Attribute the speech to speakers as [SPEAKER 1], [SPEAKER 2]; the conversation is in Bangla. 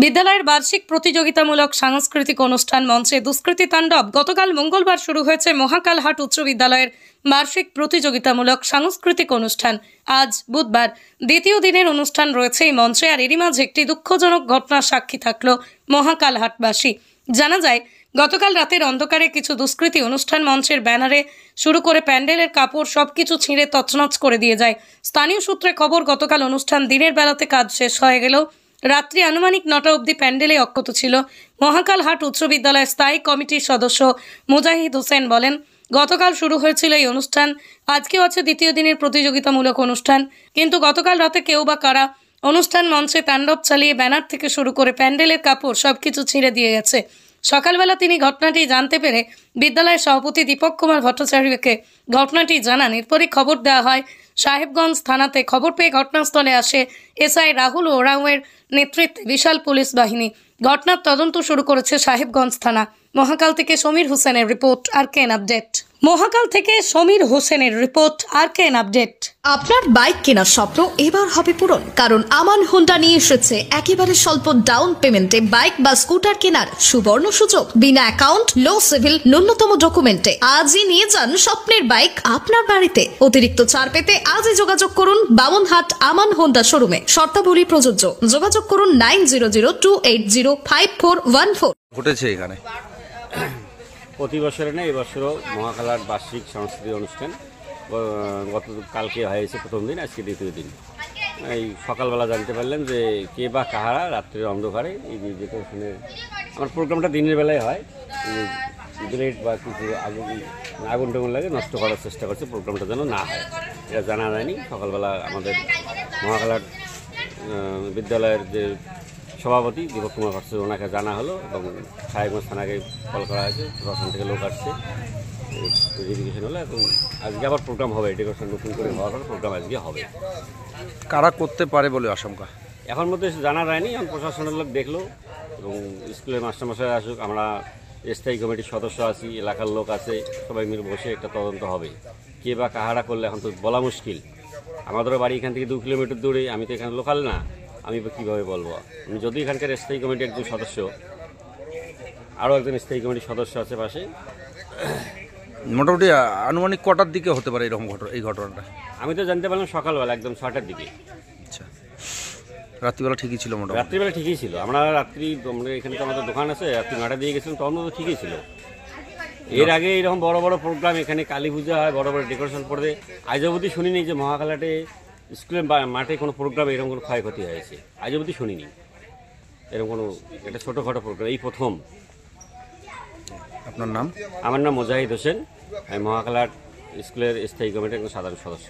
[SPEAKER 1] বিদ্যালয়ের বার্ষিক প্রতিযোগিতামূলক সাংস্কৃতিক অনুষ্ঠান মঞ্চে দুষ্কৃতী তাণ্ডব। গতকাল মঙ্গলবার শুরু হয়েছে মহাকালহাট উচ্চ বিদ্যালয়ের বার্ষিক প্রতিযোগিতামূলক সাংস্কৃতিক অনুষ্ঠান। আজ বুধবার দ্বিতীয় দিনের অনুষ্ঠান রয়েছে এই মঞ্চে। আর এরই মাঝে একটি দুঃখজনক ঘটনার সাক্ষী থাকলো মহাকালহাটবাসী। জানা যায়, গতকাল রাতের অন্ধকারে কিছু দুষ্কৃতী অনুষ্ঠান মঞ্চের ব্যানারে শুরু করে প্যান্ডেলের কাপড় সবকিছু ছিঁড়ে তছনছ করে দিয়ে যায়। স্থানীয় সূত্রে খবর, গতকাল অনুষ্ঠান দিনের বেলাতে কাজ শেষ হয়ে গেলেও রাত্রি আনুমানিক 9টা অবধি প্যান্ডেলে অক্ষত ছিল। মহাকালহাট উচ্চ বিদ্যালয়ের স্থায়ী কমিটির সদস্য মুজাহিদ হোসেন বলেন, গতকাল শুরু হয়েছিল এই অনুষ্ঠান, আজকেও আছে দ্বিতীয় দিনের প্রতিযোগিতামূলক অনুষ্ঠান। কিন্তু গতকাল রাতে কেউ বা কারা অনুষ্ঠান মঞ্চে তাণ্ডব চালিয়ে ব্যানার থেকে শুরু করে প্যান্ডেলের কাপড় সবকিছু ছিঁড়ে দিয়ে গেছে। সকালবেলা তিনি ঘটনাটি জানতে পেরে বিদ্যালয়ের সভাপতি দীপক কুমার ভট্টাচার্যকে ঘটনাটি জানান। এরপরই খবর দেওয়া হয় সাহেবগঞ্জ থানাতে। খবর পেয়ে ঘটনাস্থলে আসে এসআই রাহুল ওরাওয়ের নেতৃত্বে বিশাল পুলিশ বাহিনী। ঘটনার তদন্ত শুরু করেছে সাহেবগঞ্জ থানা। মহাকাল থেকে সমীর হোসেনের রিপোর্ট, আরকেএন আপডেট। মহাকাল থেকে সমীর হোসেনের রিপোর্ট, আরকেএন আপডেট।
[SPEAKER 2] আপনার বাইক কেনার স্বপ্ন এবার হবে পূরণ, কারণ আমান হোন্ডা নিয়ে এসেছে একেবারে স্বল্প ডাউন পেমেন্টে বাইক বা স্কুটার কেনার সুবর্ণ সুযোগ। বিনা অ্যাকাউন্ট, লো সিভিল, ন্যূনতম ডকুমেন্টে আজই নিয়ে যান স্বপ্নের বাইক আপনার বাড়িতে। অতিরিক্ত ছাড় পেতে আজই যোগাযোগ করুন বামনহাট আমান হোন্ডা শোরুমে। শর্তাবলী প্রযোজ্য। যোগাযোগ করুন 9002805414।
[SPEAKER 3] ঘটেছে এখানে
[SPEAKER 4] প্রতি বছরে না, এবছরও মহাকালহাট বার্ষিক সাংস্কৃতিক অনুষ্ঠান কালকে হয়েছে প্রথম দিন, আজকে দ্বিতীয় দিন। এই সকালবেলা জানতে পারলাম যে কে বা কাহারা রাত্রের অন্ধকারে এই যে ডেকোরেশনের, আমার প্রোগ্রামটা দিনের বেলায় হয়, গ্রেড বা কিছু আগুন টাগুন লাগে নষ্ট করার চেষ্টা করছে, প্রোগ্রামটা যেন না হয়, এটা জানা যায়নি। সকালবেলা আমাদের মহাকালহাট বিদ্যালয়ের যে সভাপতি দীপক কুমার ভট্টাচার্য, ওনাকে জানা হলো এবং সাহেবগঞ্জ থানাকে কল করা হয়েছে, প্রশাসন থেকে লোক আসছে, ভেরিফিকেশন হলো। এবং আজকে আবার প্রোগ্রাম হবে, ডেকোরেশন নতুন করে হওয়ার পর প্রোগ্রাম আজকে হবে।
[SPEAKER 3] কারা করতে পারে বলে আশঙ্কা
[SPEAKER 4] এখন মধ্যে জানা যায়নি, এখন প্রশাসনের লোক দেখলো এবং স্কুলের মাস্টারমশাই আসুক, আমরা স্থায়ী কমিটির সদস্য আছি, এলাকার লোক আছে, সবাই মিলে বসে একটা তদন্ত হবে। কে বা কাহারা করলে এখন তো বলা মুশকিল। আমাদেরও বাড়ি এখান থেকে 2 কিলোমিটার দূরে, আমি তো এখানে লোকাল না, আমি কীভাবে বলবো। আমি যদি এখানকার স্থায়ী কমিটির একজন সদস্য, আরও একজন স্থায়ী কমিটির সদস্য আছে পাশে।
[SPEAKER 3] মোটামুটি আনুমানিক কটার দিকে হতে পারে এরকম এই ঘটনাটা?
[SPEAKER 4] আমি তো জানতে পারলাম সকালবেলা একদম 6টার দিকে।
[SPEAKER 3] আচ্ছা, রাত্রিবেলা ঠিকই ছিল? মোটামুটি
[SPEAKER 4] রাত্রিবেলা ঠিকই ছিল। আমরা এখানে তো আমাদের দোকান আছে, রাত্রি 9টা দিয়ে গেছিলাম, তখন তো ঠিকই ছিল। এর আগে এরকম বড় বড় প্রোগ্রাম এখানে কালী পূজা হয়, বড় বড় ডেকোরেশন করে, আজ অবধি শুনিনি যে মহাকালহাটে স্কুলের মাঠে কোনো প্রোগ্রামে এরকম কোনো ক্ষয়ক্ষতি হয়েছে, আজ অবধি শুনিনি এরকম কোনো। এটা ছোটোখাটো প্রোগ্রাম, এই প্রথম।
[SPEAKER 3] আপনার নাম?
[SPEAKER 4] আমার নাম মুজাহিদ হোসেন, আমি মহাকালহাট স্কুলের স্থায়ী কমিটির একজন সাধারণ সদস্য।